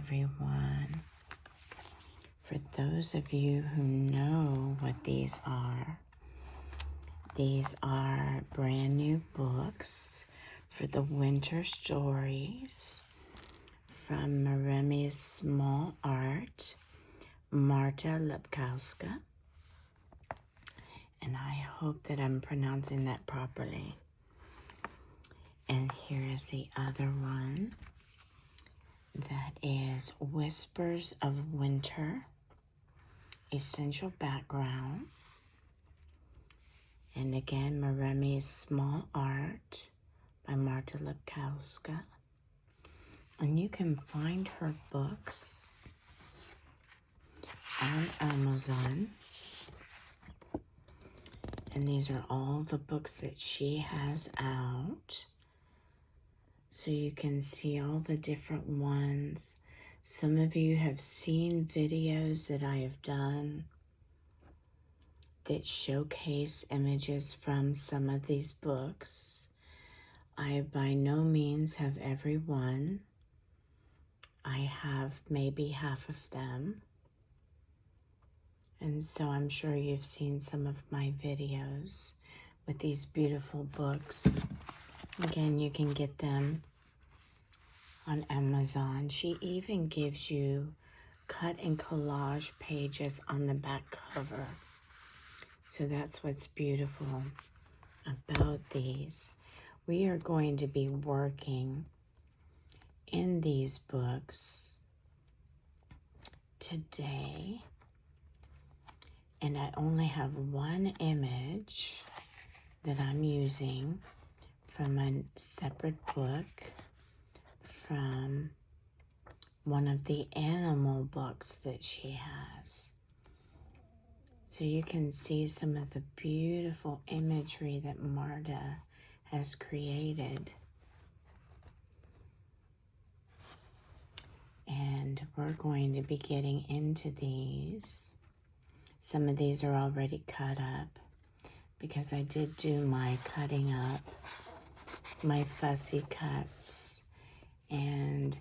everyone. For those of you who know what these are brand new books for the winter stories from MaremiSmallArt, Marta Lepkowska. And I hope that I'm pronouncing that properly. And here is the other one. That is Whispers of Winter, Essential Backgrounds. And again, MaremiSmallArt by Marta Lepkowska. And you can find her books on Amazon. And these are all the books that she has out. So you can see all the different ones. Some of you have seen videos that I have done that showcase images from some of these books. I by no means have every one. I have maybe half of them. And so I'm sure you've seen some of my videos with these beautiful books. Again, you can get them on Amazon. She even gives you cut and collage pages on the back cover. So that's what's beautiful about these. We are going to be working in these books today. And I only have one image that I'm using from a separate book from one of the animal books that she has. So you can see some of the beautiful imagery that Marta has created. And we're going to be getting into these. Some of these are already cut up because I did do my cutting up, my fussy cuts, and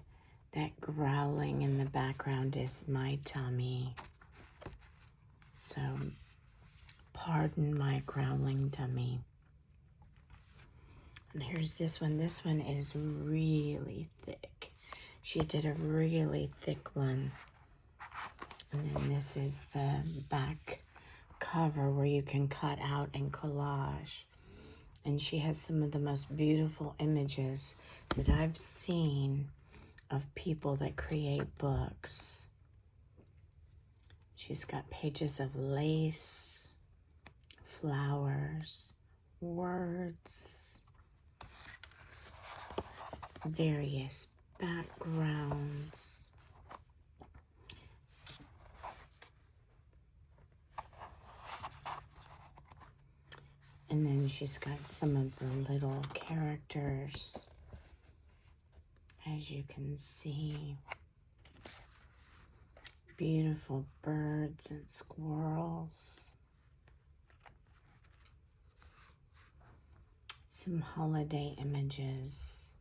that growling in the background is my tummy. So pardon my growling tummy. And here's this one. This one is really thick. She did a really thick one. And then this is the back cover where you can cut out and collage. And she has some of the most beautiful images that I've seen of people that create books. She's got pages of lace, flowers, words, various backgrounds. And then she's got some of the little characters, as you can see. Beautiful birds and squirrels. Some holiday images.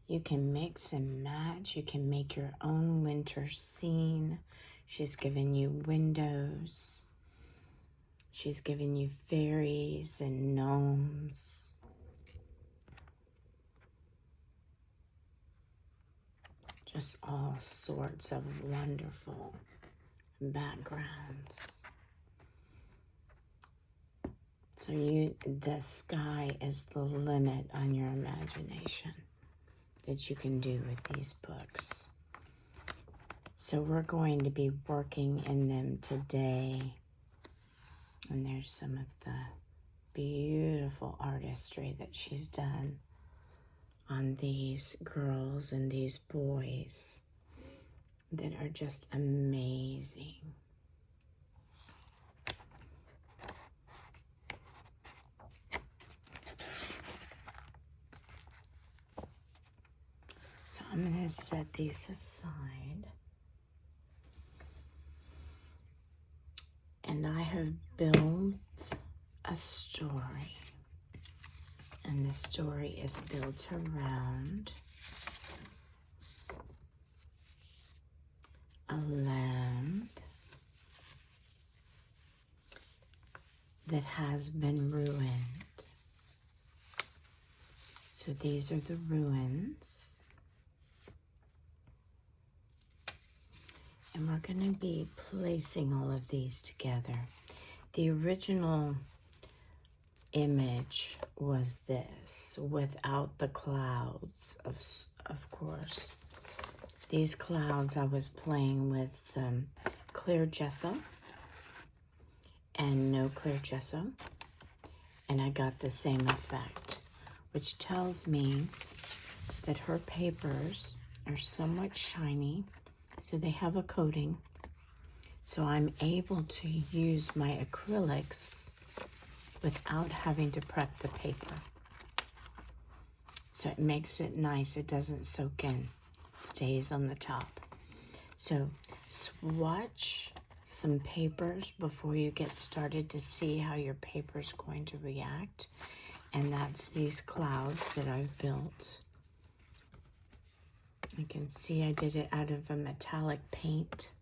You can mix and match. You can make your own winter scene. She's given you windows. She's given you fairies and gnomes. Just all sorts of wonderful backgrounds. So the sky is the limit on your imagination that you can do with these books. So we're going to be working in them today. And there's some of the beautiful artistry that she's done on these girls and these boys that are just amazing. So I'm going to set these aside. And I have built a story. And the story is built around land that has been ruined. So these are the ruins. And we're going to be placing all of these together. The original image was this, without the clouds, of course. These clouds, I was playing with some clear gesso and no clear gesso, and I got the same effect, which tells me that her papers are somewhat shiny, so they have a coating, so I'm able to use my acrylics without having to prep the paper. So it makes it nice. It doesn't soak in. It stays on the top. So swatch some papers before you get started to see how your paper is going to react. And that's these clouds that I've built. You can see I did it out of a metallic paint.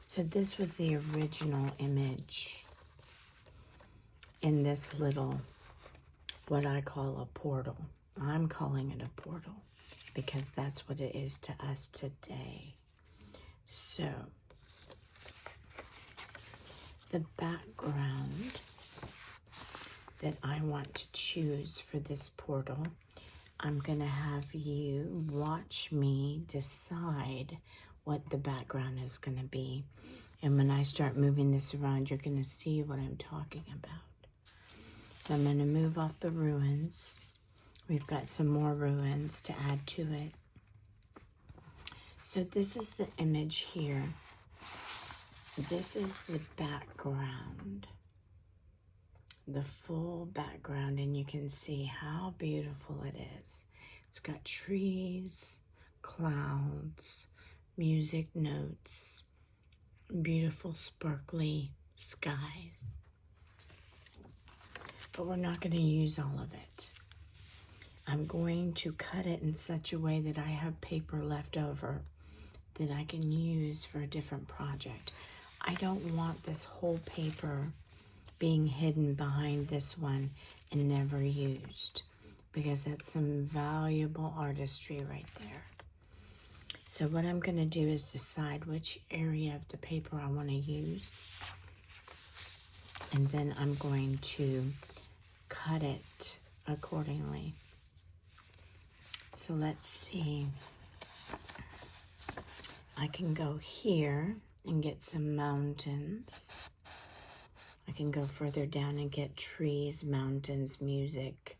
So this was the original image in this little, what I call a portal. I'm calling it a portal because that's what it is to us today. So the background that I want to choose for this portal, I'm going to have you watch me decide what the background is going to be. And when I start moving this around, you're going to see what I'm talking about. So I'm going to move off the ruins. We've got some more ruins to add to it. So this is the image here. This is the background, the full background, and you can see how beautiful it is. It's got trees, clouds, music notes, beautiful sparkly skies. But we're not going to use all of it. I'm going to cut it in such a way that I have paper left over that I can use for a different project. I don't want this whole paper being hidden behind this one and never used, because that's some valuable artistry right there. So what I'm going to do is decide which area of the paper I want to use, and then I'm going to cut it accordingly. So let's see. I can go here and get some mountains. I can go further down and get trees, mountains, music.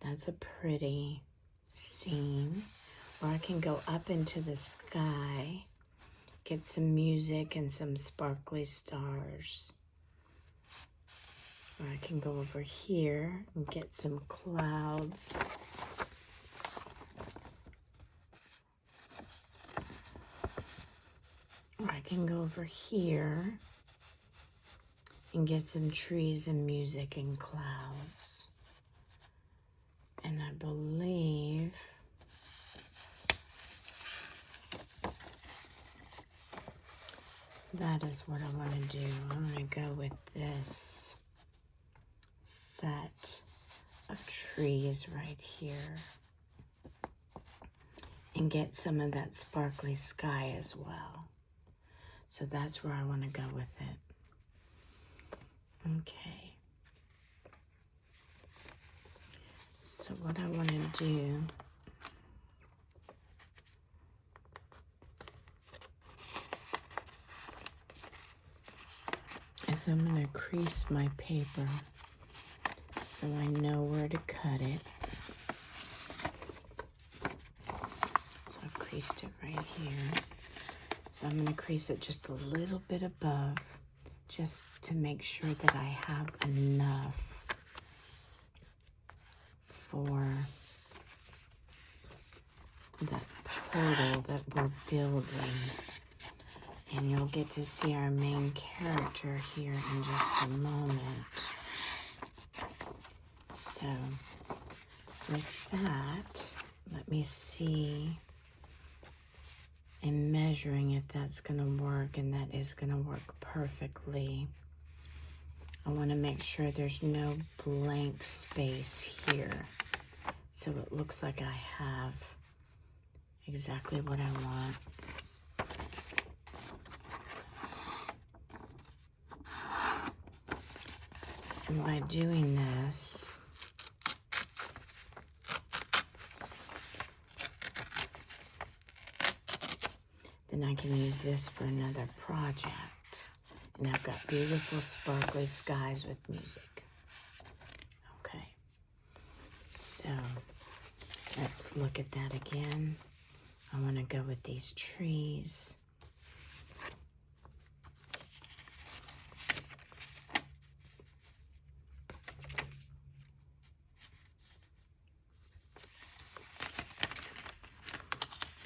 That's a pretty scene. Or I can go up into the sky, get some music and some sparkly stars. Or I can go over here and get some clouds. Or I can go over here and get some trees and music and clouds. And I believe that is what I want to do. I'm going to go with this set of trees right here and get some of that sparkly sky as well. So that's where I want to go with it. Okay. So what I want to do is I'm going to crease my paper so I know where to cut it. So I've creased it right here. So I'm going to crease it just a little bit above, just to make sure that I have enough for that portal that we're building. And you'll get to see our main character here in just a moment. So with that, let me see I'm measuring if that's going to work, and that is going to work perfectly. I want to make sure there's no blank space here, so it looks like I have exactly what I want. And by doing this, then I can use this for another project. And I've got beautiful sparkly skies with music. Okay, so let's look at that again. I want to go with these trees.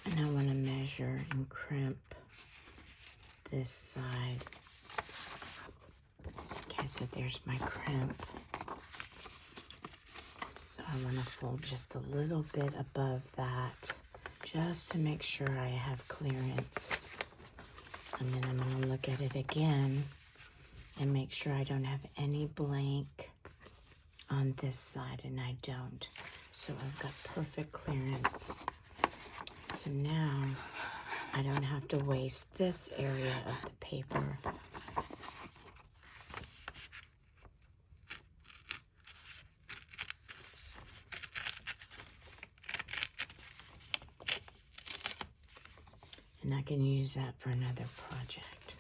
And I want to measure and crimp this side. Okay, so there's my crimp. So I want to fold just a little bit above that, just to make sure I have clearance. And then I'm going to look at it again and make sure I don't have any blank on this side, and I don't. So I've got perfect clearance. So now I don't have to waste this area of the paper. And I can use that for another project.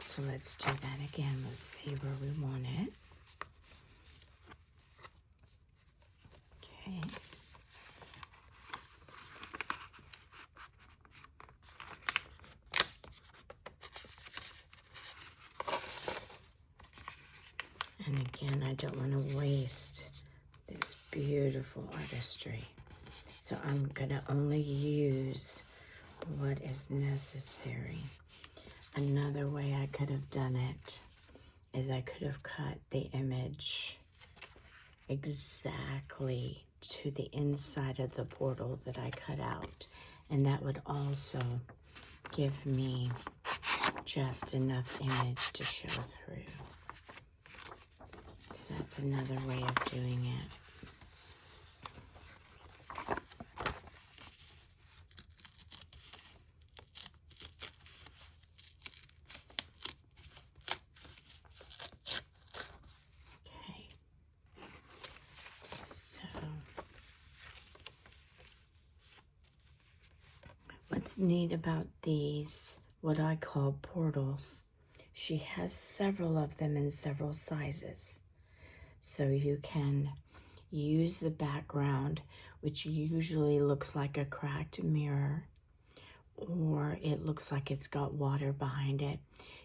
So let's do that again. Let's see where we want it. Okay. And again, I don't want to waste this beautiful artistry. So I'm going to only use what is necessary. Another way I could have done it is I could have cut the image exactly to the inside of the portal that I cut out. And that would also give me just enough image to show through. So that's another way of doing it. Okay. So what's neat about these, what I call portals, she has several of them in several sizes. So you can use the background, which usually looks like a cracked mirror, or it looks like it's got water behind it.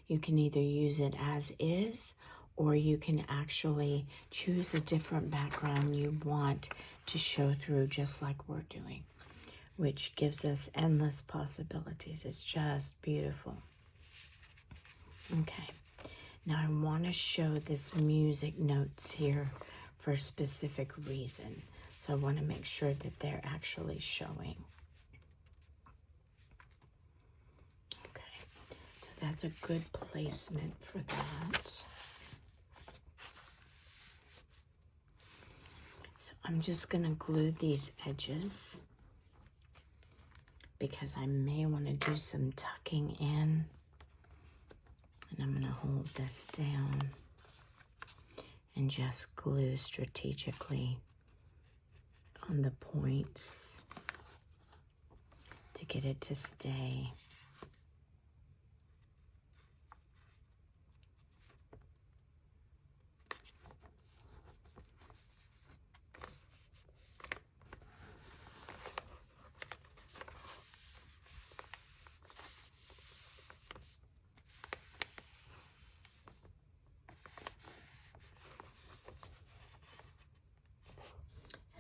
You can either use it as is, or you can actually choose a different background you want to show through, just like we're doing, which gives us endless possibilities. It's just beautiful. Okay. Now I want to show this music notes here for a specific reason. So I want to make sure that they're actually showing. Okay, so that's a good placement for that. So I'm just going to glue these edges because I may want to do some tucking in. And I'm going to hold this down and just glue strategically on the points to get it to stay.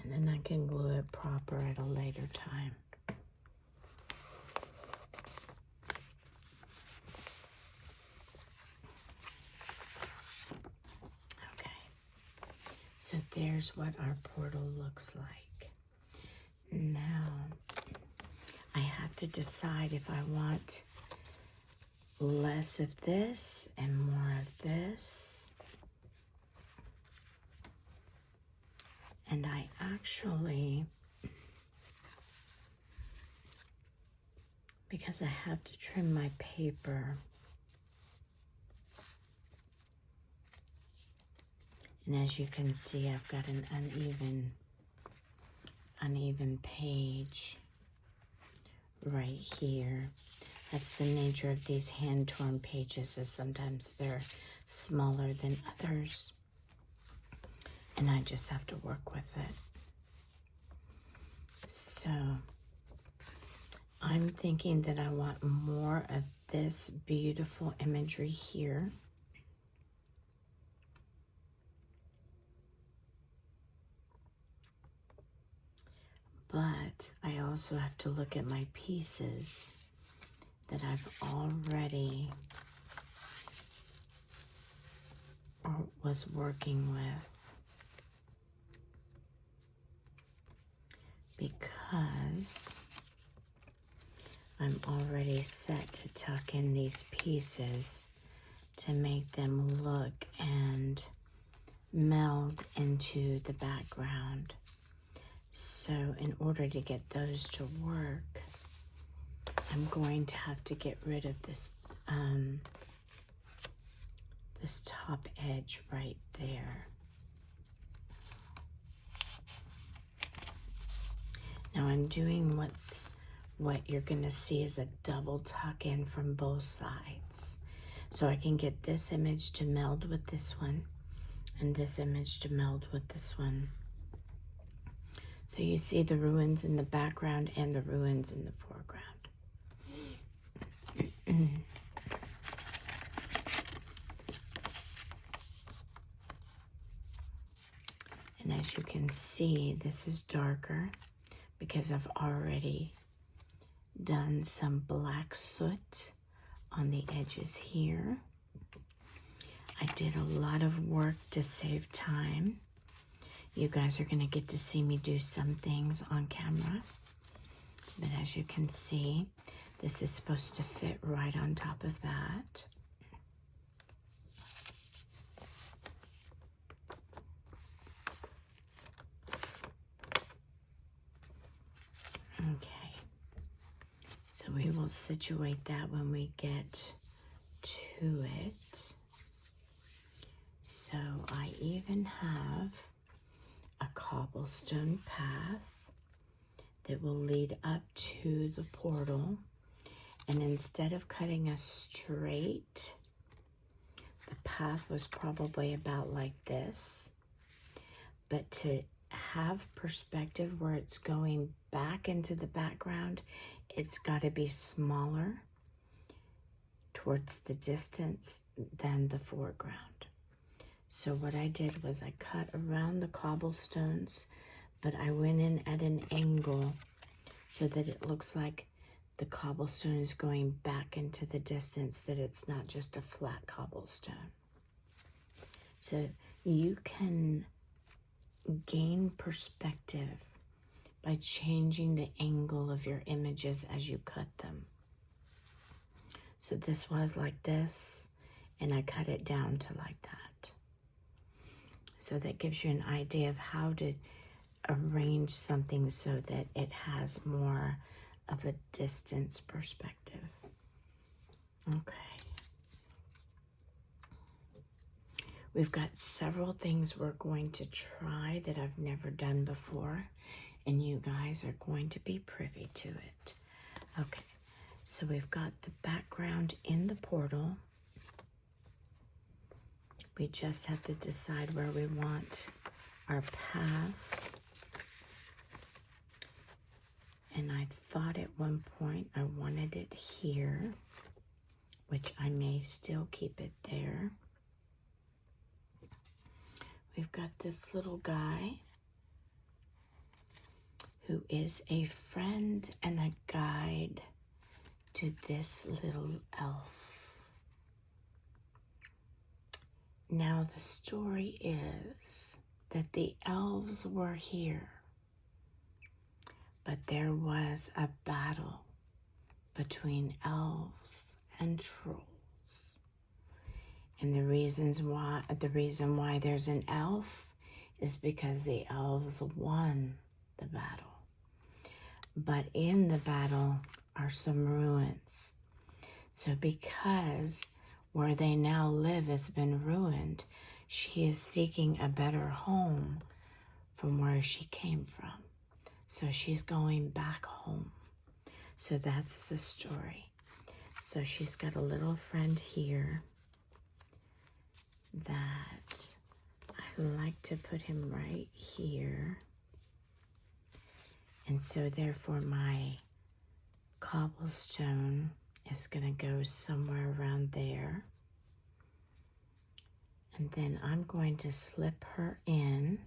And then I can glue it proper at a later time. Okay, so there's what our portal looks like. Now, I have to decide if I want less of this and more of this. And I actually, because I have to trim my paper, and as you can see, I've got an uneven page right here. That's the nature of these hand-torn pages, is sometimes they're smaller than others, and I just have to work with it. So I'm thinking that I want more of this beautiful imagery here. But I also have to look at my pieces that I've already was working with, because I'm already set to tuck in these pieces to make them look and meld into the background. So in order to get those to work, I'm going to have to get rid of this this top edge right there. Now I'm doing what you're going to see is a double tuck in from both sides. So I can get this image to meld with this one and this image to meld with this one. So you see the ruins in the background and the ruins in the foreground. And as you can see, this is darker because I've already done some black soot on the edges here. I did a lot of work to save time. You guys are going to get to see me do some things on camera. But as you can see, this is supposed to fit right on top of that. Okay. So we will situate that when we get to it. So I even have a cobblestone path that will lead up to the portal, and instead of cutting a straight, the path was probably about like this, but to have perspective where it's going back into the background, it's got to be smaller towards the distance than the foreground. So what I did was I cut around the cobblestones, but I went in at an angle so that it looks like the cobblestone is going back into the distance, that it's not just a flat cobblestone. So you can gain perspective by changing the angle of your images as you cut them. So this was like this, and I cut it down to like that. So that gives you an idea of how to arrange something so that it has more of a distance perspective. Okay. We've got several things we're going to try that I've never done before, and you guys are going to be privy to it. Okay, so we've got the background in the portal. We just have to decide where we want our path. And I thought at one point I wanted it here, which I may still keep it there. We've got this little guy who is a friend and a guide to this little elf. Now the story is that the elves were here, but there was a battle between elves and trolls. And the reason why there's an elf is because the elves won the battle. But in the battle are some ruins. So because where they now live has been ruined, she is seeking a better home from where she came from. So she's going back home. So that's the story. So she's got a little friend here that I like to put him right here. And so therefore my cobblestone is going to go somewhere around there. And then I'm going to slip her in.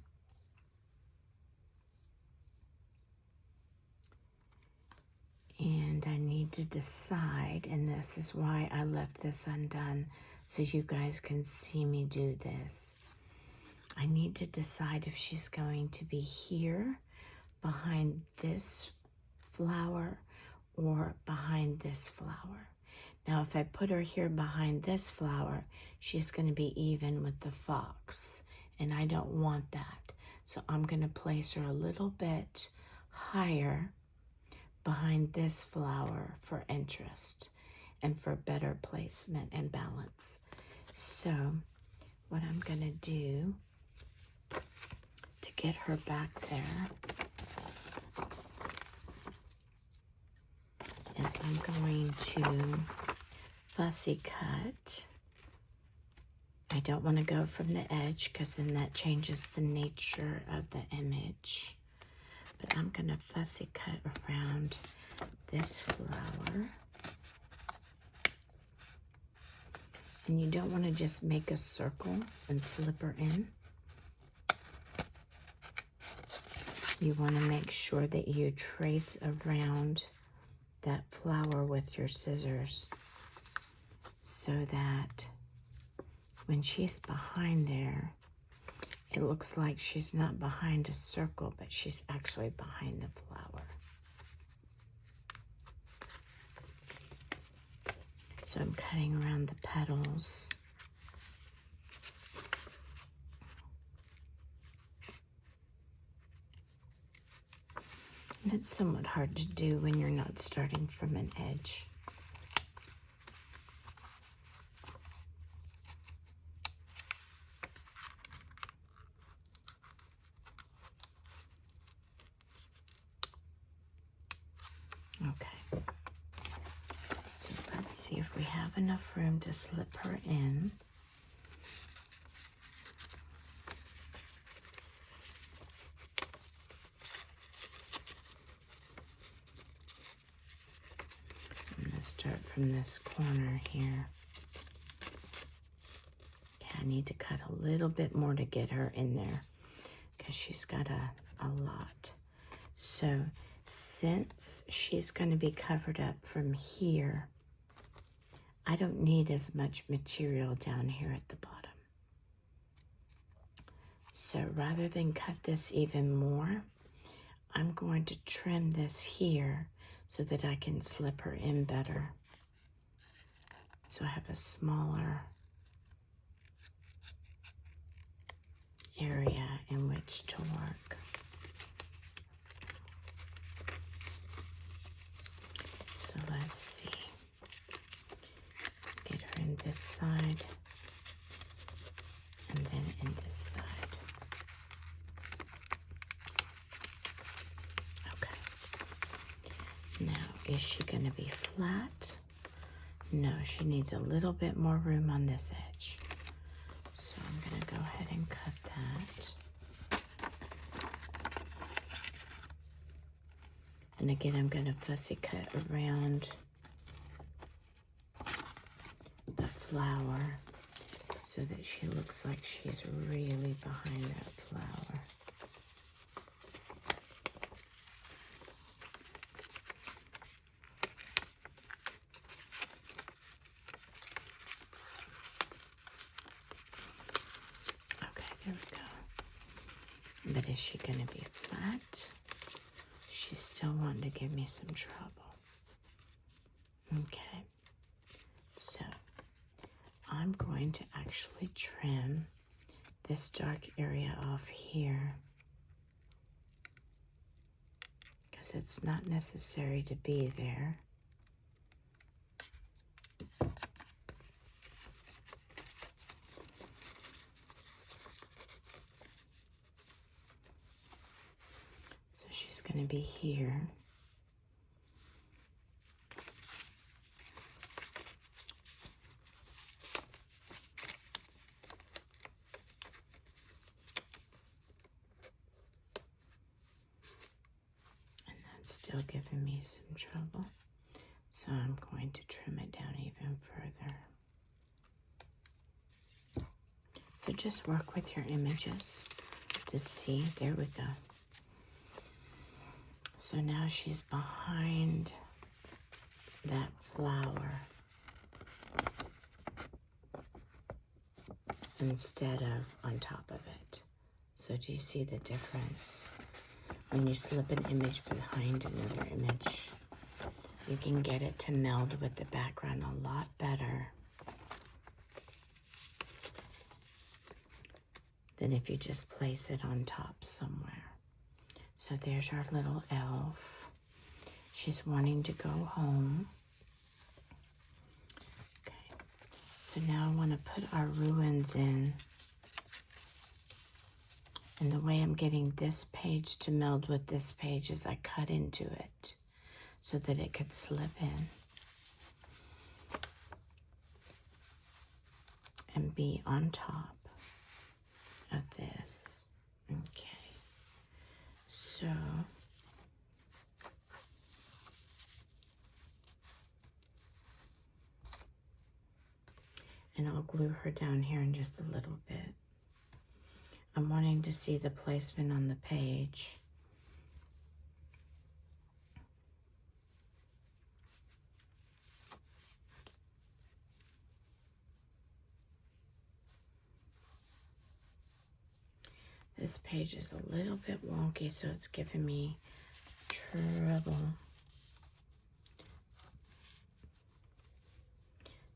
And I need to decide, and this is why I left this undone, so you guys can see me do this. I need to decide if she's going to be here behind this flower or behind this flower. Now, if I put her here behind this flower, she's going to be even with the fox, and I don't want that. So I'm going to place her a little bit higher behind this flower for interest and for better placement and balance. So what I'm going to do to get her back there is I'm going to fussy cut. I don't want to go from the edge because then that changes the nature of the image. But I'm going to fussy cut around this flower. And you don't want to just make a circle and slip her in. You want to make sure that you trace around that flower with your scissors so that when she's behind there, it looks like she's not behind a circle, but she's actually behind the flower. So I'm cutting around the petals. And it's somewhat hard to do when you're not starting from an edge. Okay, so let's see if we have enough room to slip her in. I'm going to start from this corner here. Okay, I need to cut a little bit more to get her in there because she's got a lot. So since she's going to be covered up from here, I don't need as much material down here at the bottom. So rather than cut this even more, I'm going to trim this here so that I can slip her in better. So I have a smaller area in which to work. So let's see. Get her in this side and then in this side. Okay. Now, is she going to be flat? No, she needs a little bit more room on this edge. So I'm going to go ahead and cut that. And again, I'm going to fussy cut around the flower so that she looks like she's really behind that flower. Okay, there we go. But is she going to be flat? She's still wanting to give me some trouble. Okay, so I'm going to actually trim this dark area off here because it's not necessary to be there. So she's going to be here. Still giving me some trouble, so I'm going to trim it down even further. So just work with your images to see. There we go. So now she's behind that flower instead of on top of it. So do you see the difference? When you slip an image behind another image, you can get it to meld with the background a lot better than if you just place it on top somewhere. So there's our little elf. She's wanting to go home. Okay, so now I want to put our ruins in. And the way I'm getting this page to meld with this page is I cut into it so that it could slip in and be on top of this. Okay, so and I'll glue her down here in just a little bit. I'm wanting to see the placement on the page. This page is a little bit wonky, so it's giving me trouble.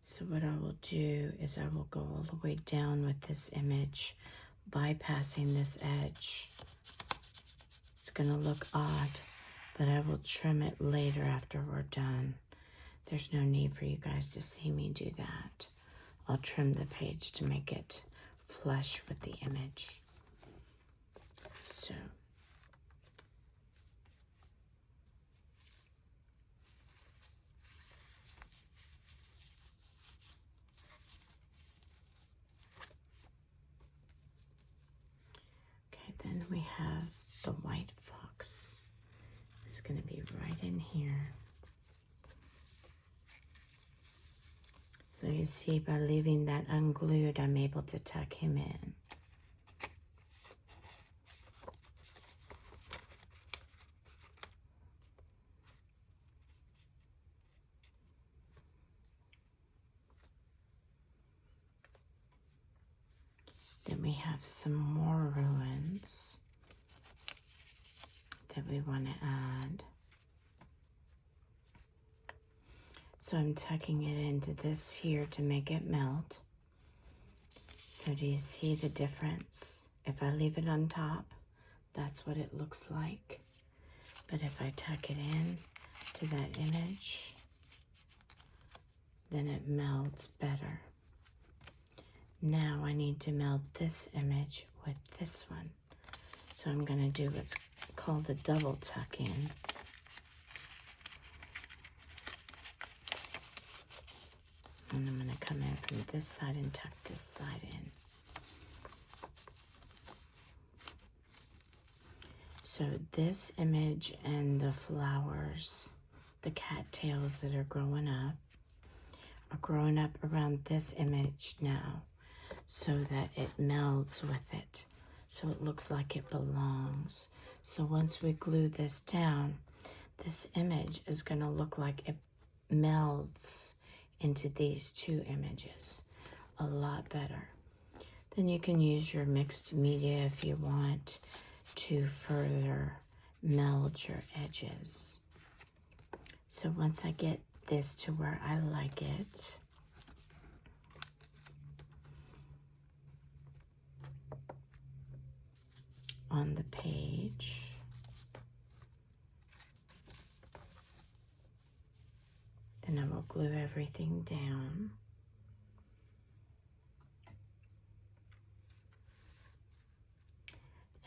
So what I will do is I will go all the way down with this image, bypassing this edge. It's going to look odd, but I will trim it later after we're done. There's no need for you guys to see me do that. I'll trim the page to make it flush with the image. So then we have the white fox. It's going to be right in here. So you see, by leaving that unglued, I'm able to tuck him in. Then we have some more ruins that we want to add. So I'm tucking it into this here to make it melt. So do you see the difference? If I leave it on top, that's what it looks like. But if I tuck it in to that image, then it melds better. Now I need to meld this image with this one. So I'm going to do what's called a double tuck in. And I'm going to come in from this side and tuck this side in. So this image and the flowers, the cattails that are growing up around this image now, so that it melds with it, so it looks like it belongs. So once we glue this down, this image is going to look like it melds into these two images a lot better. Then you can use your mixed media if you want to further meld your edges. So once I get this to where I like it. On the page. Then I will glue everything down.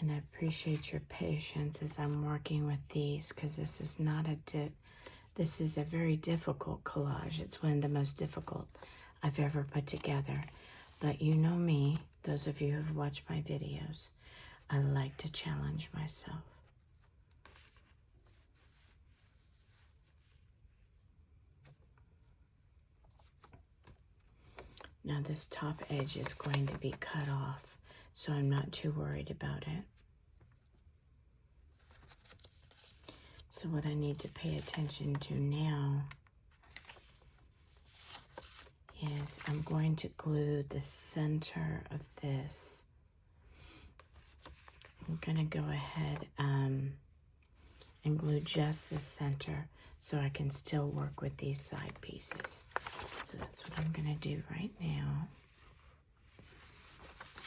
And I appreciate your patience as I'm working with these, because this is not this is a very difficult collage. It's one of the most difficult I've ever put together. But you know me, those of you who have watched my videos, I like to challenge myself. Now this top edge is going to be cut off, so I'm not too worried about it. So what I need to pay attention to now is I'm going to glue the center of this. I'm going to go ahead and glue just the center so I can still work with these side pieces. So that's what I'm going to do right now.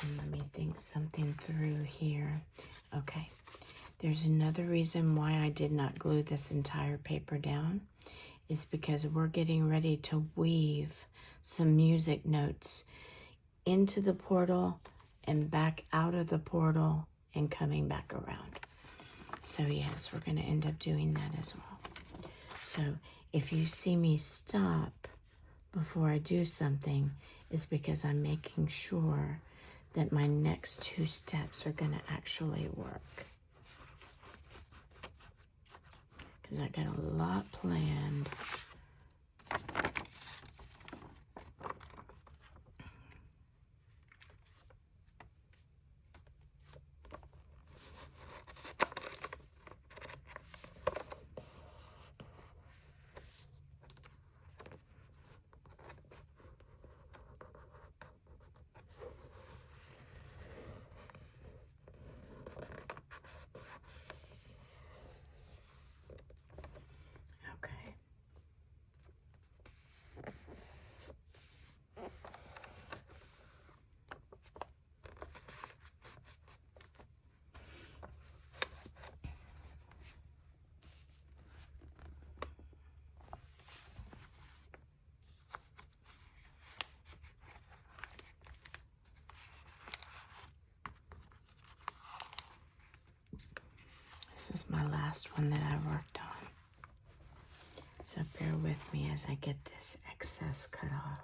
And let me think something through here. Okay. There's another reason why I did not glue this entire paper down, is because we're getting ready to weave some music notes into the portal and back out of the portal and coming back around. So yes, we're going to end up doing that as well. So if you see me stop before I do something, it's because I'm making sure that my next two steps are going to actually work. Because I got a lot planned. This was my last one that I worked on. So bear with me as I get this excess cut off.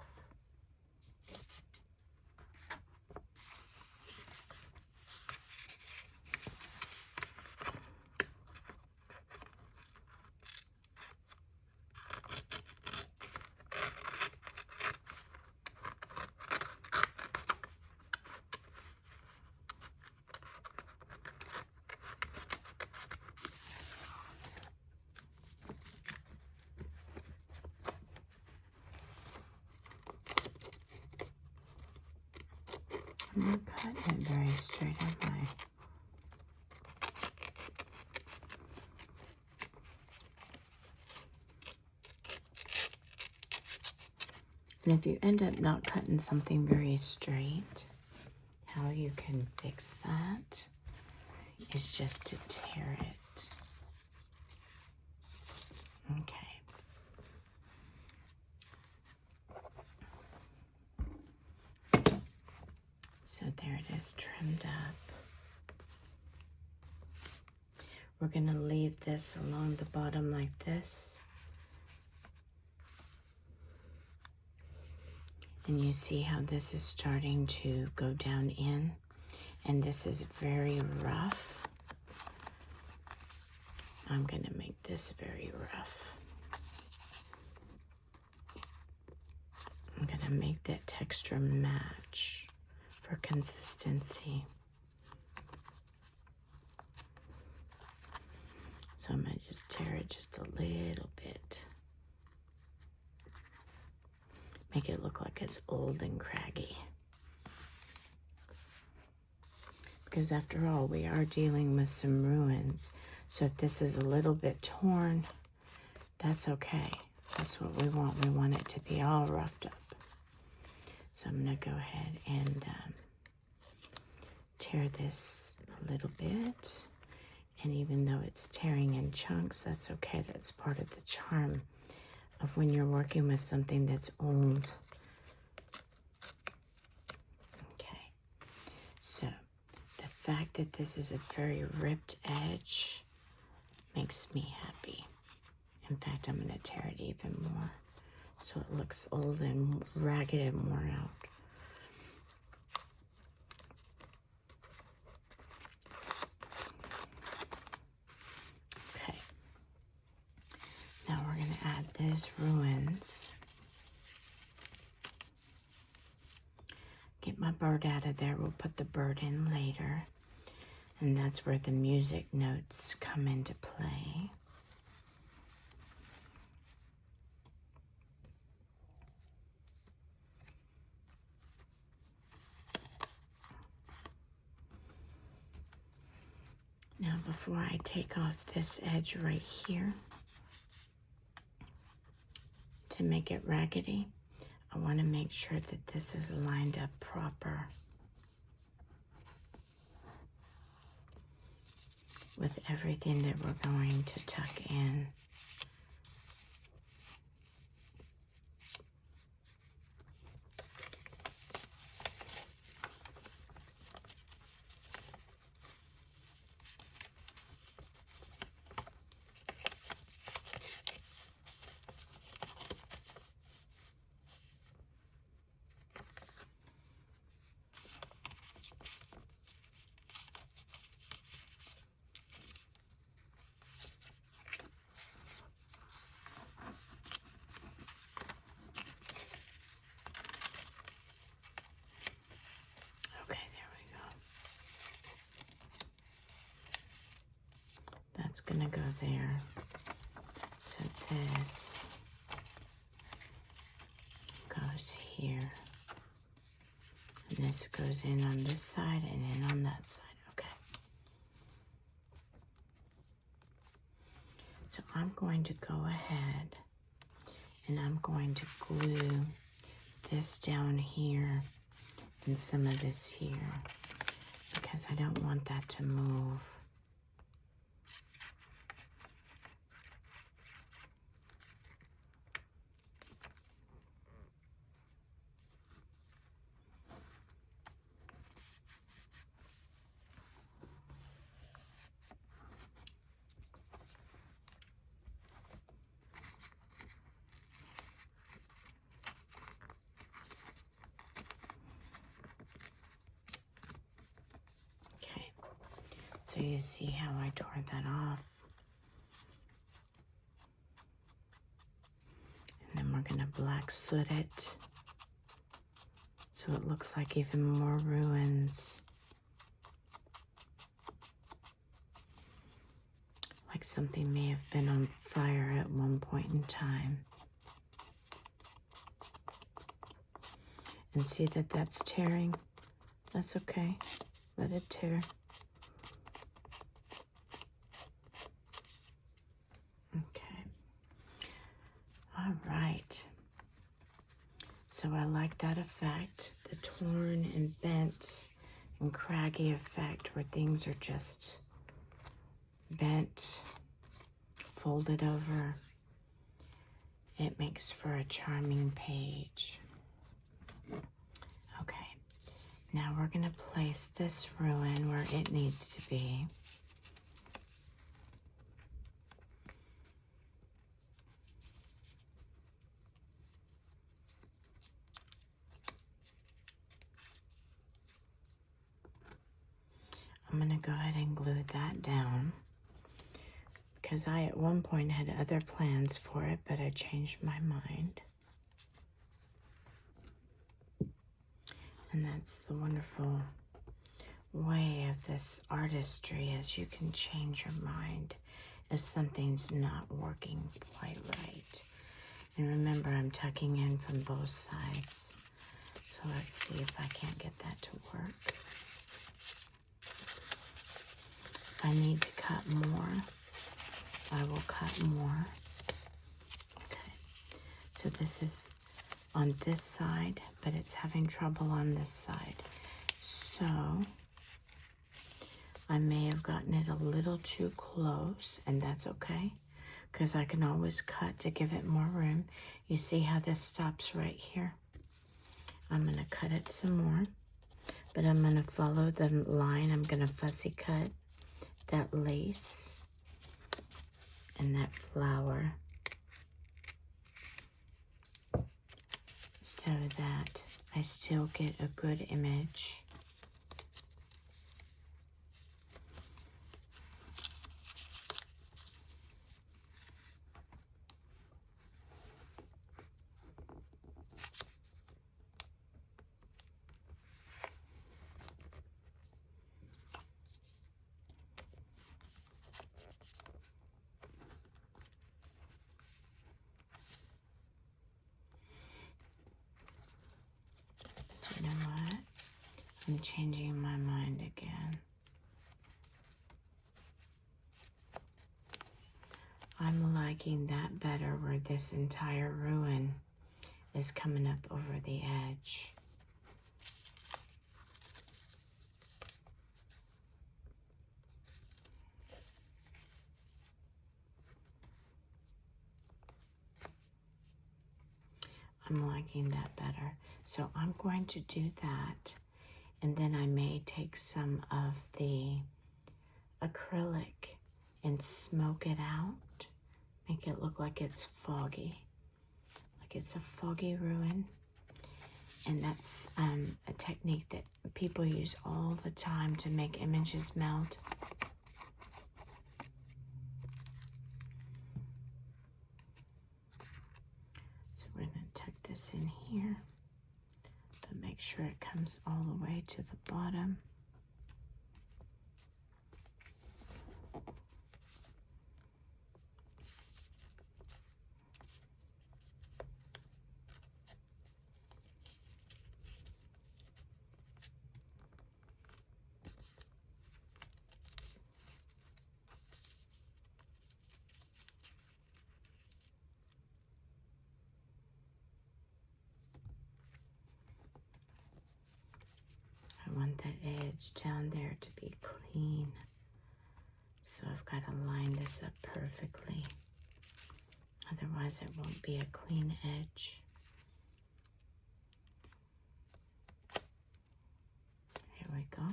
I'm not cutting it very straight, am I? And if you end up not cutting something very straight, how you can fix that is just to tear it. Okay. So there it is, trimmed up. We're going to leave this along the bottom like this. And you see how this is starting to go down in. And this is very rough. I'm going to make this very rough. I'm going to make that texture match for consistency. So I'm going to just tear it just a little bit. Make it look like it's old and craggy. Because after all, we are dealing with some ruins. So if this is a little bit torn, that's okay. That's what we want. We want it to be all roughed up. So I'm going to go ahead and tear this a little bit. And even though it's tearing in chunks, that's okay. That's part of the charm of when you're working with something that's old. Okay. So the fact that this is a very ripped edge makes me happy. In fact, I'm going to tear it even more so it looks old and ragged and worn out. Okay. Now we're going to add these ruins. Get my bird out of there. We'll put the bird in later. And that's where the music notes come into play. Now, before I take off this edge right here to make it raggedy, I want to make sure that this is lined up proper with everything that we're going to tuck in. That's gonna go there. So this goes here. And this goes in on this side and in on that side. Okay. So I'm going to go ahead and I'm going to glue this down here and some of this here because I don't want that to move. So you see how I tore that off. And then we're going to black soot it so it looks like even more ruins. Like something may have been on fire at one point in time. And see that that's tearing? That's okay. Let it tear. All right, so I like that effect, the torn and bent and craggy effect where things are just bent, folded over. It makes for a charming page. Okay, now we're going to place this ruin where it needs to be. I'm going to go ahead and glue that down because I at one point had other plans for it, but I changed my mind. And that's the wonderful way of this artistry, is you can change your mind if something's not working quite right. And remember, I'm tucking in from both sides. So let's see if I can't get that to work. If I need to cut more, I will cut more. Okay, So this is on this side, but it's having trouble on this side. So I may have gotten it a little too close, and that's okay, because I can always cut to give it more room. You see how this stops right here? I'm going to cut it some more, but I'm going to follow the line. I'm going to fussy cut that lace and that flower so that I still get a good image. You know what? I'm changing my mind again. I'm liking that better, where this entire ruin is coming up over the edge. I'm liking that better. So I'm going to do that, and then I may take some of the acrylic and smoke it out, make it look like it's foggy, like it's a foggy ruin. And that's a technique that people use all the time to make images melt. So we're going to tuck this in here, but make sure it comes all the way to the bottom. I want that edge down there to be clean. So I've got to line this up perfectly. Otherwise it won't be a clean edge. Here we go.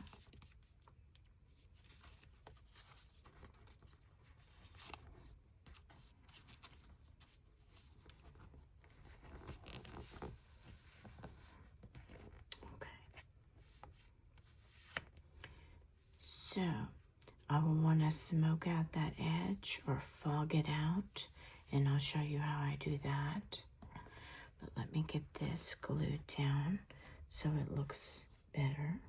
So I will want to smoke out that edge or fog it out, and I'll show you how I do that. But let me get this glued down so it looks better.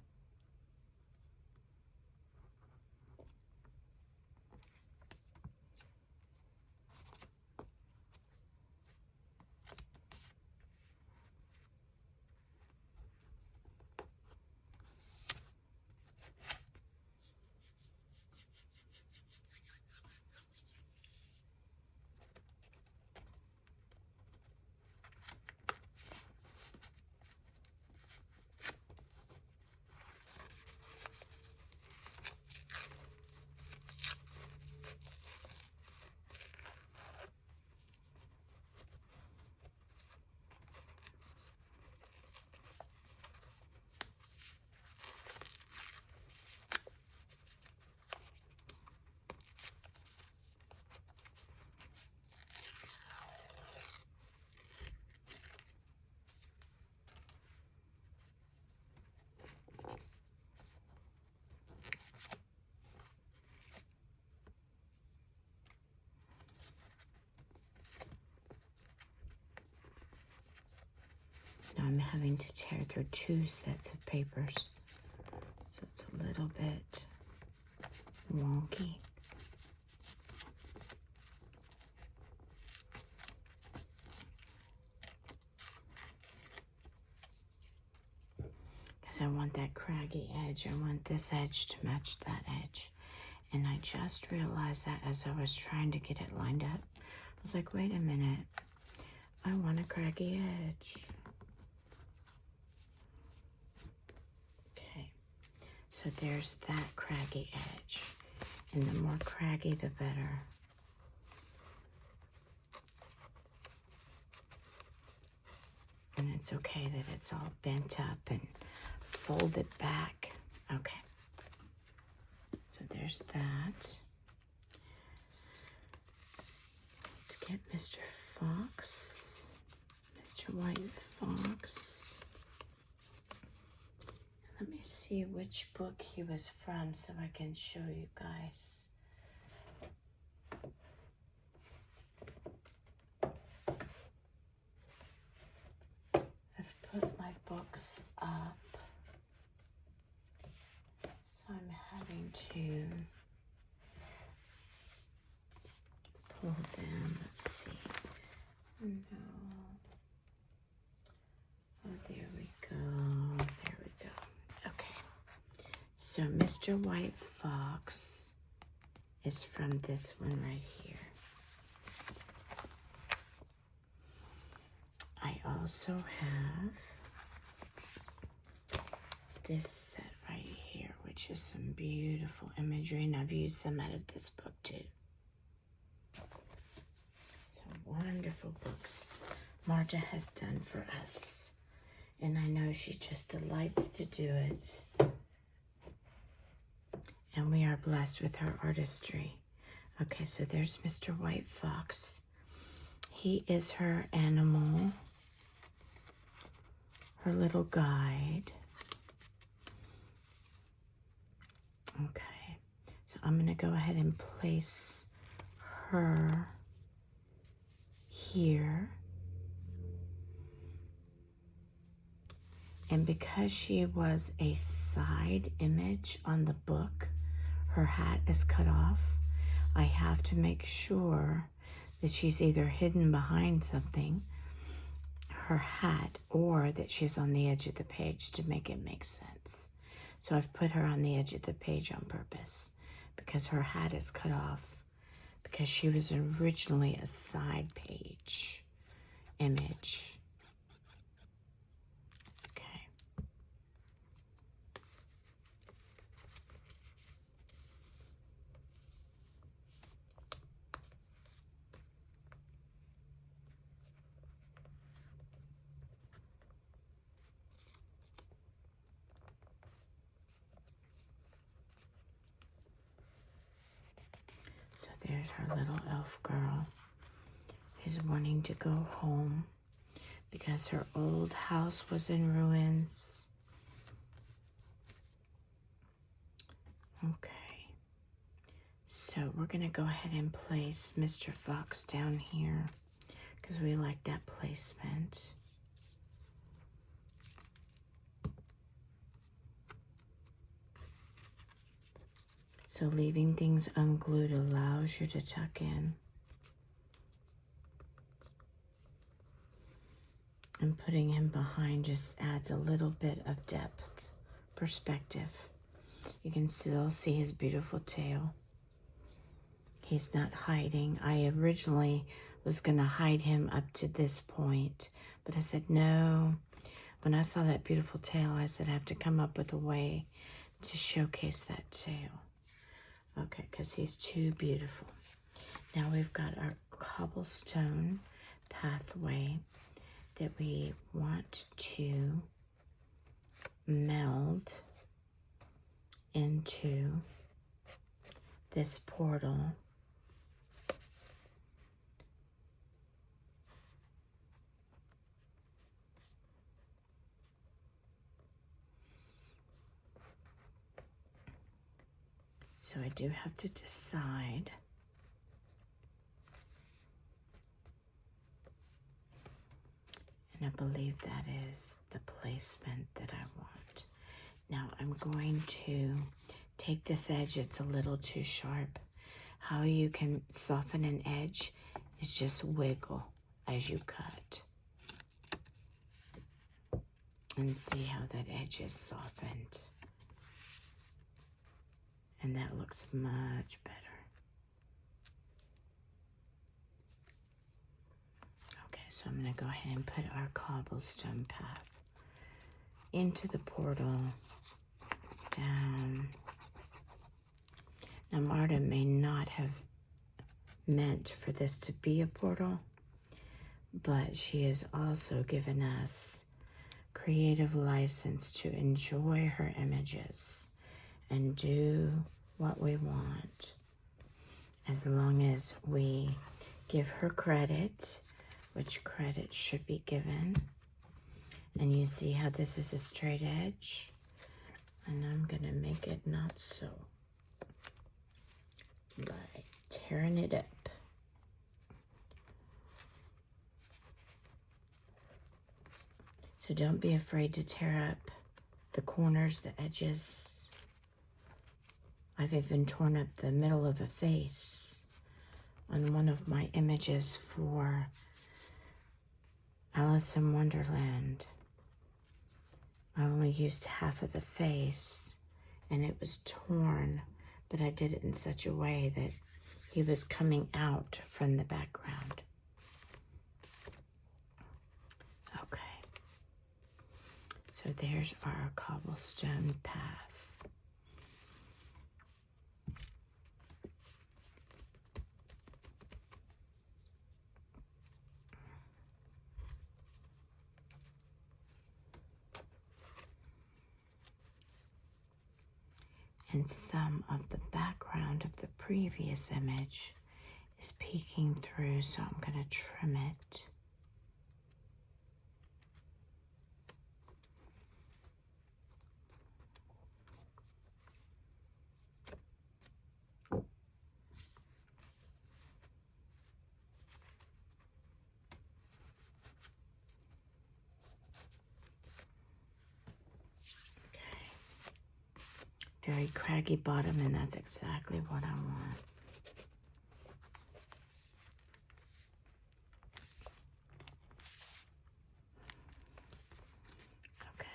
Now I'm having to tear through 2 sets of papers, so it's a little bit wonky. Because I want that craggy edge. I want this edge to match that edge. And I just realized that as I was trying to get it lined up. I was like, wait a minute. I want a craggy edge. Okay, so there's that craggy edge. And the more craggy, the better. And it's okay that it's all bent up and folded back. Okay. So there's that. Let's get Mr. Fox, Mr. White Fox. Let me see which book he was from so I can show you guys. I've put my books up, so I'm having to pull them. Let's see. No. Oh, there we go. There we go. Okay. So Mr. White Fox is from this one right here. I also have this set right here, which is some beautiful imagery, and I've used some out of this book too. Some wonderful books Marta has done for us, and I know she just delights to do it. And we are blessed with her artistry. Okay, so there's Mr. White Fox. He is her animal, her little guide. Okay, so I'm going to go ahead and place her here. And because she was a side image on the book, her hat is cut off. I have to make sure that she's either hidden behind something, her hat, or that she's on the edge of the page to make it make sense. So I've put her on the edge of the page on purpose because her hat is cut off because she was originally a side page image. So there's her little elf girl who's wanting to go home because her old house was in ruins. Okay, so we're going to go ahead and place Mr. Fox down here because we like that placement. So leaving things unglued allows you to tuck in. And putting him behind just adds a little bit of depth, perspective. You can still see his beautiful tail. He's not hiding. I originally was going to hide him up to this point, but I said no. When I saw that beautiful tail, I said I have to come up with a way to showcase that tail. Okay, because he's too beautiful. Now we've got our cobblestone pathway that we want to meld into this portal. So I do have to decide and I believe that is the placement that I want. Now I'm going to take this edge, it's a little too sharp. How you can soften an edge is just wiggle as you cut. And see how that edge is softened. And that looks much better. Okay, So I'm going to go ahead and put our cobblestone path into the portal, down. Now Marta may not have meant for this to be a portal, but she has also given us creative license to enjoy her images and do what we want, as long as we give her credit, which credit should be given. And you see how this is a straight edge, and I'm gonna make it not so by tearing it up. So don't be afraid to tear up the corners, the edges. I've even torn up the middle of a face on one of my images for Alice in Wonderland. I only used half of the face and it was torn, but I did it in such a way that he was coming out from the background. Okay, so there's our cobblestone path. And some of the background of the previous image is peeking through, so I'm going to trim it. Very craggy bottom, and that's exactly what I want. Okay.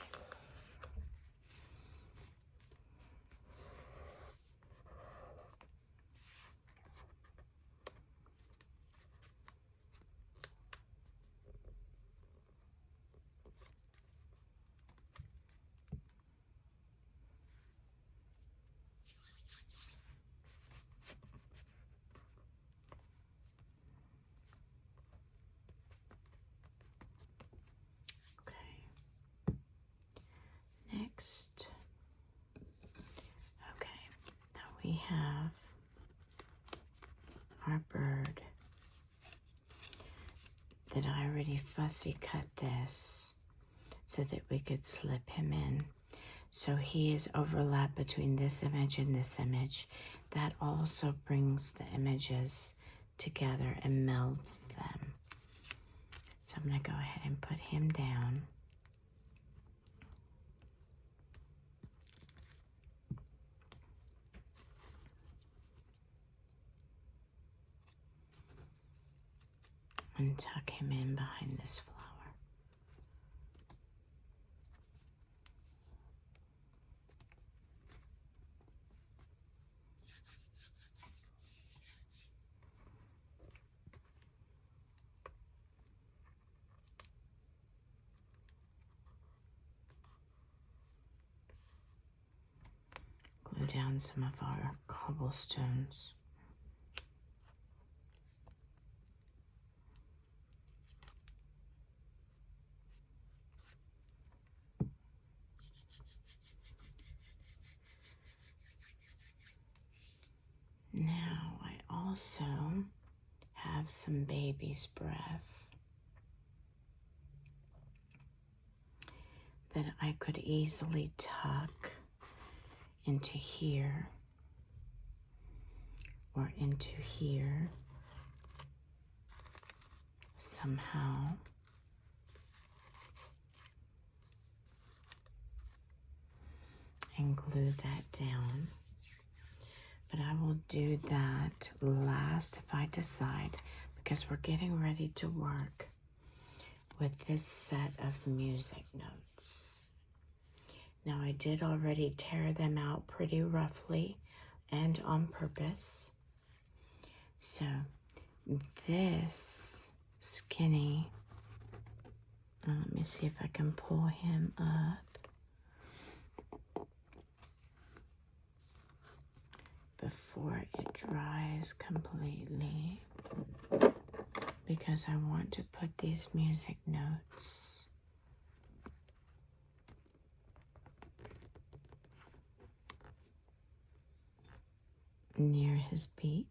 Next, okay, now we have our bird that I already fussy cut this so that we could slip him in. So he is overlap between this image and this image. That also brings the images together and melds them. So I'm going to go ahead and put him down. And tuck him in behind this flower. Glue down some of our cobblestones. Now I also have some baby's breath that I could easily tuck into here or into here somehow. And glue that down. But I will do that last if I decide, because we're getting ready to work with this set of music notes. Now I did already tear them out pretty roughly and on purpose. So this skinny Let me see if I can pull him up before it dries completely, because I want to put these music notes near his beak.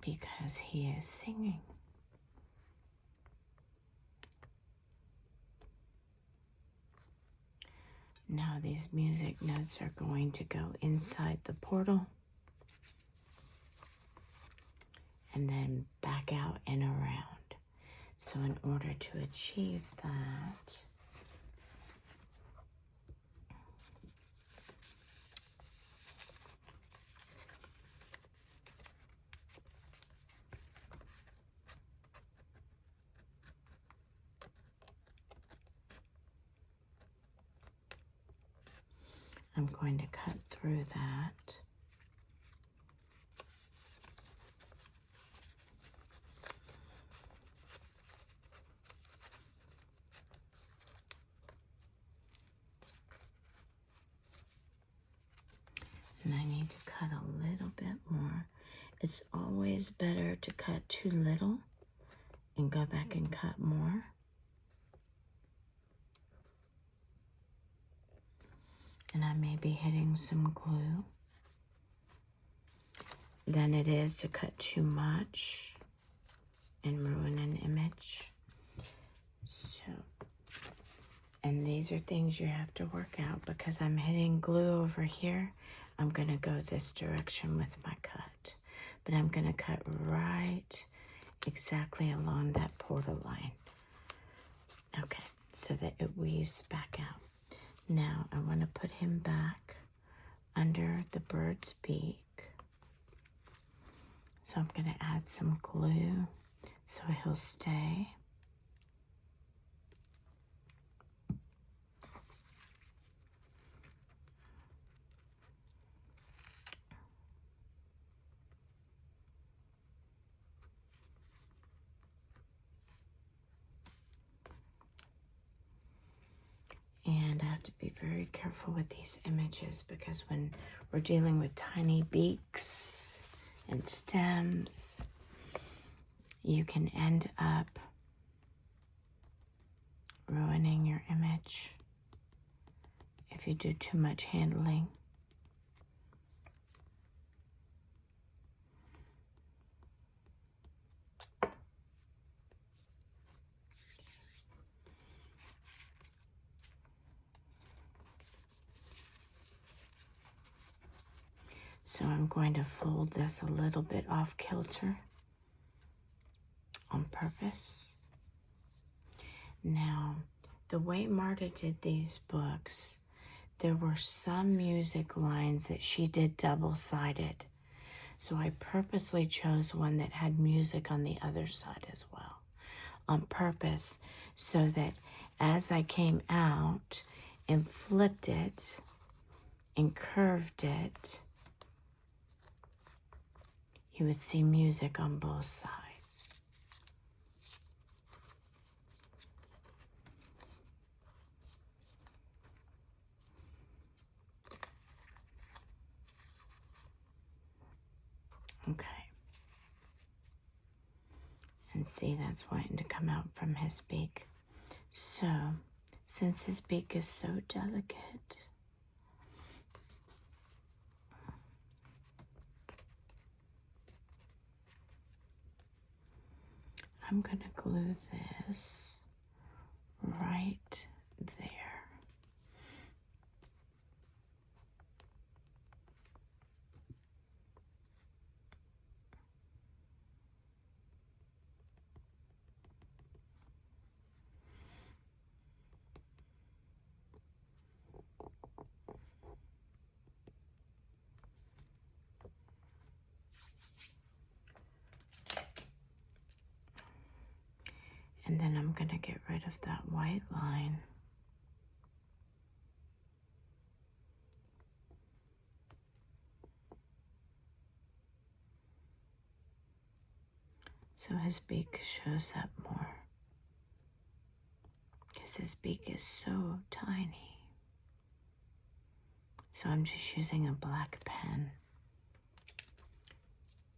Because he is singing. Now these music notes are going to go inside the portal and then back out and around. So in order to achieve that, I'm going to cut through that. And I need to cut a little bit more. It's always better to cut too little and go back and cut more. And I may be hitting some glue than it is to cut too much and ruin an image. So, and these are things you have to work out. Because I'm hitting glue over here, I'm gonna go this direction with my cut. But I'm gonna cut right exactly along that portal line. Okay, so that it weaves back out. Now I want to put him back under the bird's beak. So I'm going to add some glue so he'll stay. And I have to be very careful with these images, because when we're dealing with tiny beaks and stems, you can end up ruining your image if you do too much handling. So I'm going to fold this a little bit off kilter on purpose. Now, the way Marta did these books, there were some music lines that she did double-sided. So I purposely chose one that had music on the other side as well, on purpose, so that as I came out and flipped it and curved it, you would see music on both sides. Okay. And see, that's wanting to come out from his beak. So, since his beak is so delicate, I'm going to glue this right there. And then I'm going to get rid of that white line. So his beak shows up more. Because his beak is so tiny. So I'm just using a black pen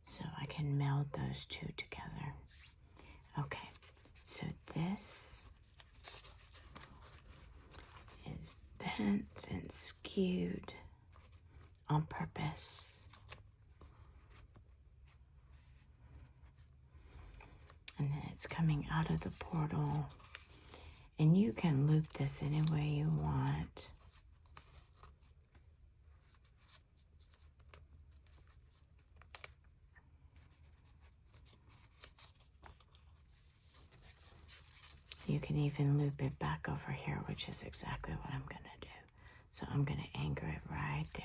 so I can meld those two together. Okay, so this is bent and skewed on purpose. And then it's coming out of the portal. And you can loop this any way you want. You can even loop it back over here, which is exactly what I'm going to do. So I'm going to anchor it right there.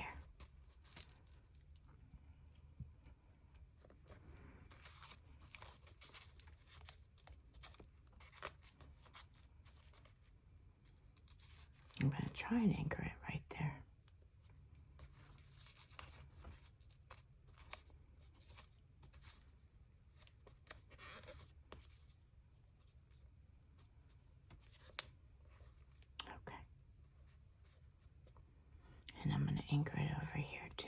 I'm going to try and anchor it right there. Okay. And I'm going to anchor it over here too.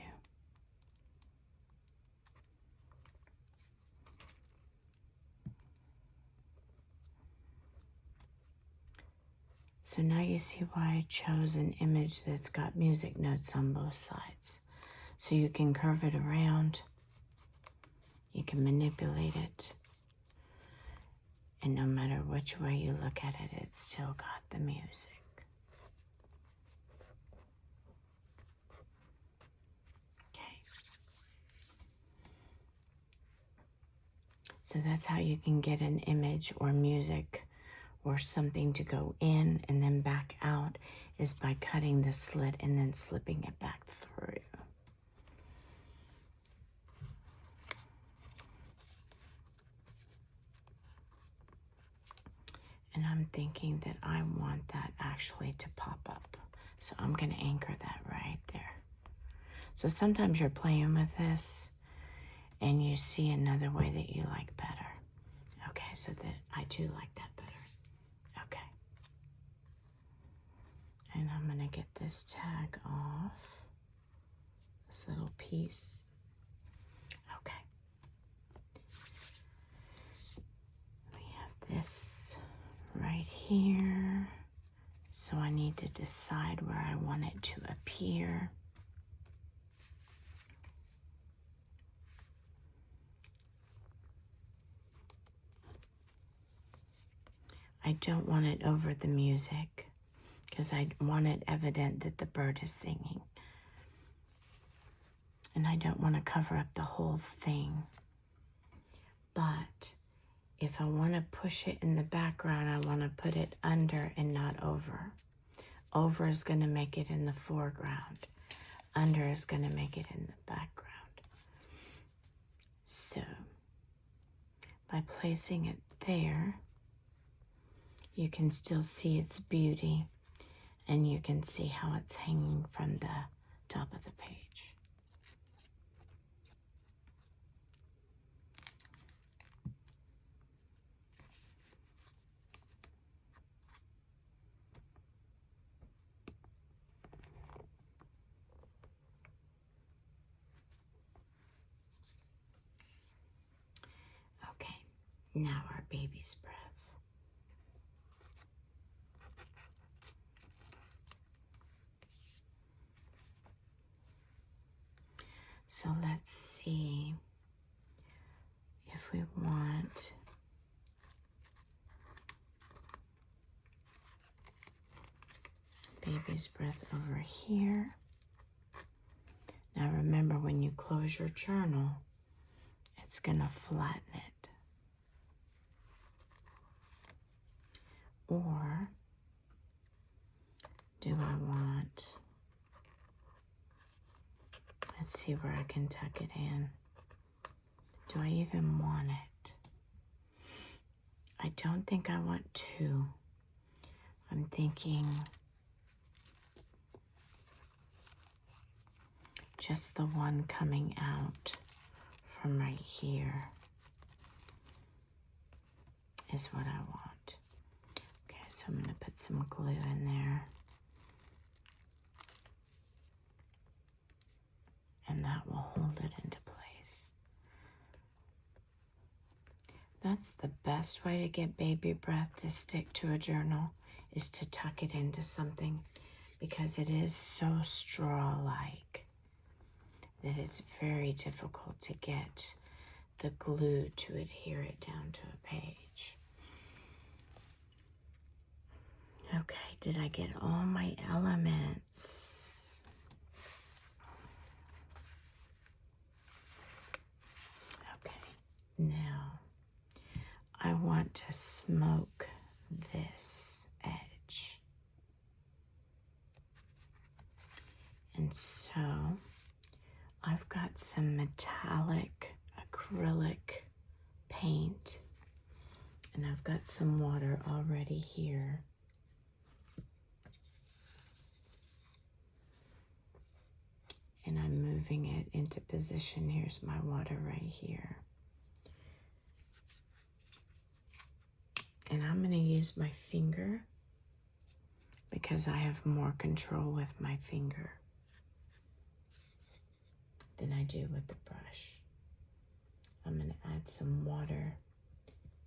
So now you see why I chose an image that's got music notes on both sides. So you can curve it around, you can manipulate it, and no matter which way you look at it, it's still got the music. Okay. So that's how you can get an image or music or something to go in and then back out, is by cutting the slit and then slipping it back through. And I'm thinking that I want that actually to pop up. So I'm going to anchor that right there. So sometimes you're playing with this and you see another way that you like better. Okay, so that I do like that better. Okay. And I'm going to get this tag off, this little piece. Okay. We have this right here. So I need to decide where I want it to appear. I don't want it over the music because I want it evident that the bird is singing. And I don't want to cover up the whole thing. But if I want to push it in the background, I want to put it under and not over. Over is going to make it in the foreground. Under is going to make it in the background. So, by placing it there, you can still see its beauty, and you can see how it's hanging from the top of the page. Okay, now our baby's breath. So let's see if we want baby's breath over here. Now remember, when you close your journal, it's going to flatten it. Or do I want, let's see where I can tuck it in. Do I even want it? I don't think I want two. I'm thinking just the one coming out from right here is what I want. Okay, so I'm going to put some glue in there. And that will hold it into place. That's the best way to get baby breath to stick to a journal, is to tuck it into something, because it is so straw-like that it's very difficult to get the glue to adhere it down to a page. Okay, did I get all my elements? Okay, now I want to smoke this edge. And so I've got some metallic acrylic paint, and I've got some water already here. And I'm moving it into position. Here's my water right here. And I'm going to use my finger because I have more control with my finger than I do with the brush. I'm going to add some water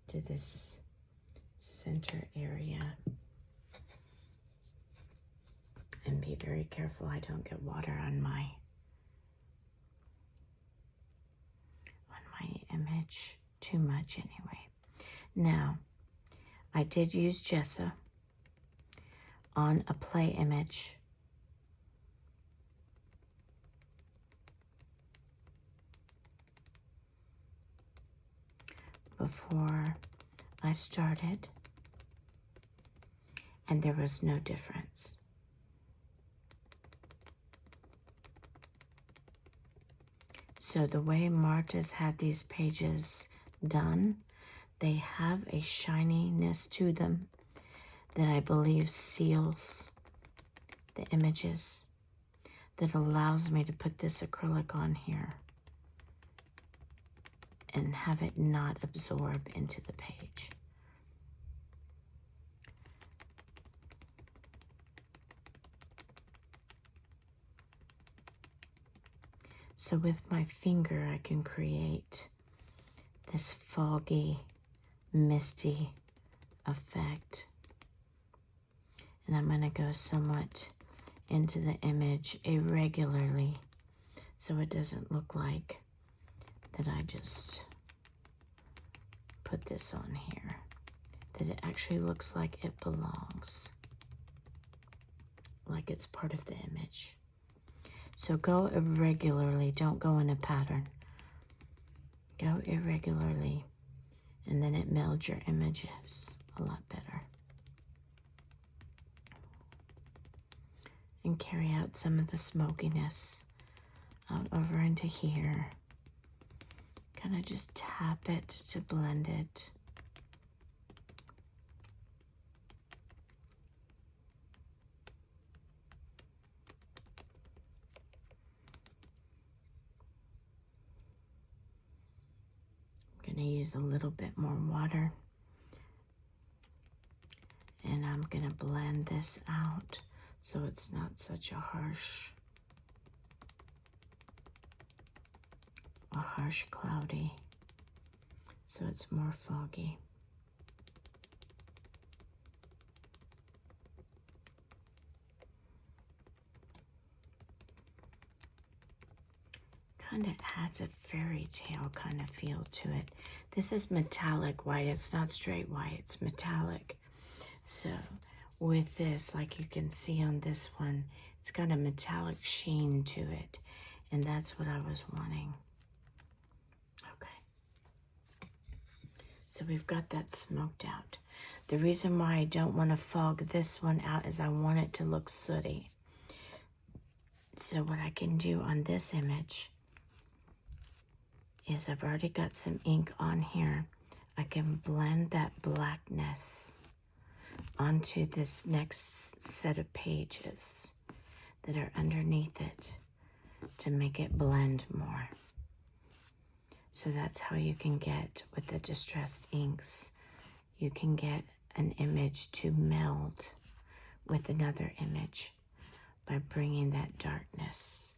to this center area. And be very careful I don't get water on my image too much anyway. Now, I did use gesso on a play image. Before I started, and there was no difference. So the way Marta's had these pages done, they have a shininess to them that I believe seals the images, that allows me to put this acrylic on here and have it not absorb into the page. So with my finger, I can create this foggy, misty effect. And I'm going to go somewhat into the image irregularly, so it doesn't look like that I just put this on here, that it actually looks like it belongs, like it's part of the image. So go irregularly, don't go in a pattern. Go irregularly, and then it melds your images a lot better. And carry out some of the smokiness out over into here. Kind of just tap it to blend it. I'm going to use a little bit more water. And I'm going to blend this out so it's not such a harsh cloudy. So it's more foggy. Kind of adds a fairy tale kind of feel to it. This is metallic white. It's not straight white, it's metallic. So with this, like you can see on this one, it's got a metallic sheen to it. And that's what I was wanting. Okay. So we've got that smoked out. The reason why I don't want to fog this one out is I want it to look sooty. So what I can do on this image is I've already got some ink on here. I can blend that blackness onto this next set of pages that are underneath it to make it blend more. So that's how you can get, with the distressed inks, you can get an image to meld with another image by bringing that darkness.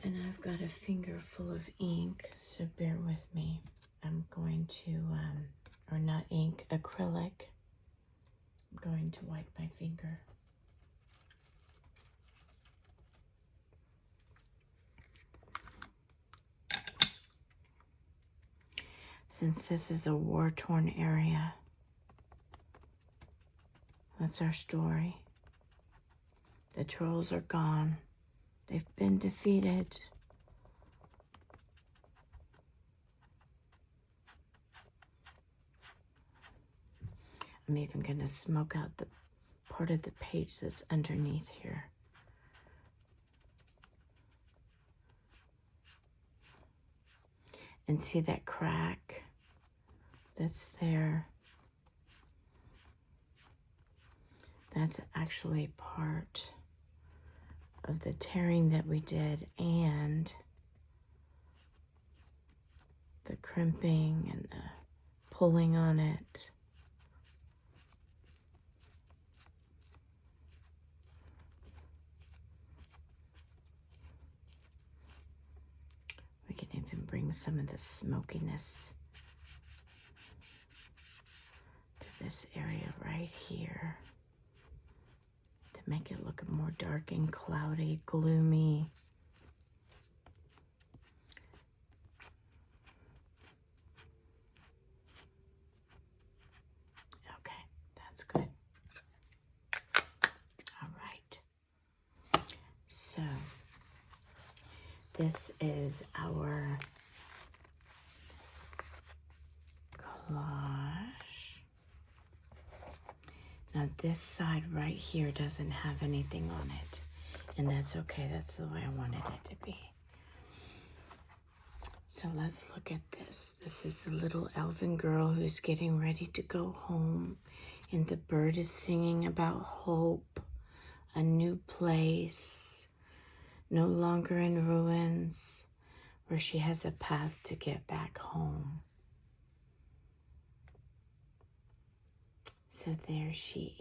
And I've got a finger full of ink, so bear with me. I'm going to, or not ink, acrylic. I'm going to wipe my finger. Since this is a war-torn area, that's our story. The trolls are gone. They've been defeated. I'm even going to smoke out the part of the page that's underneath here. And see that crack that's there? That's actually part of the tearing that we did and the crimping and the pulling on it. We can even bring some of the smokiness to this area right here to make it look more dark and cloudy, gloomy. Okay, that's good. All right. So this is our collage. Now this side right here doesn't have anything on it, and that's okay. That's the way I wanted it to be. So let's look at this. This is the little elven girl who's getting ready to go home, and the bird is singing about hope, a new place, no longer in ruins, where she has a path to get back home. So there she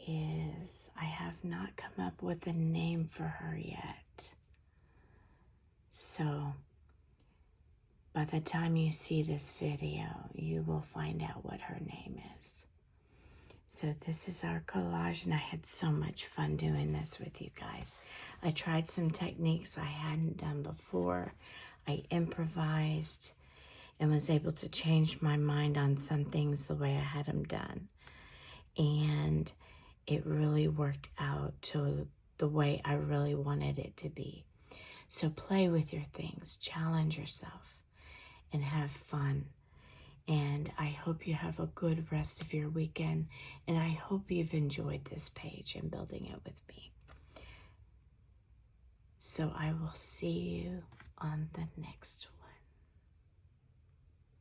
is. I have not come up with a name for her yet. So by the time you see this video, you will find out what her name is. So this is our collage, and I had so much fun doing this with you guys. I tried some techniques I hadn't done before. I improvised and was able to change my mind on some things the way I had them done. And it really worked out to the way I really wanted it to be. So play with your things, challenge yourself, and have fun. And I hope you have a good rest of your weekend. And I hope you've enjoyed this page and building it with me. So I will see you on the next one.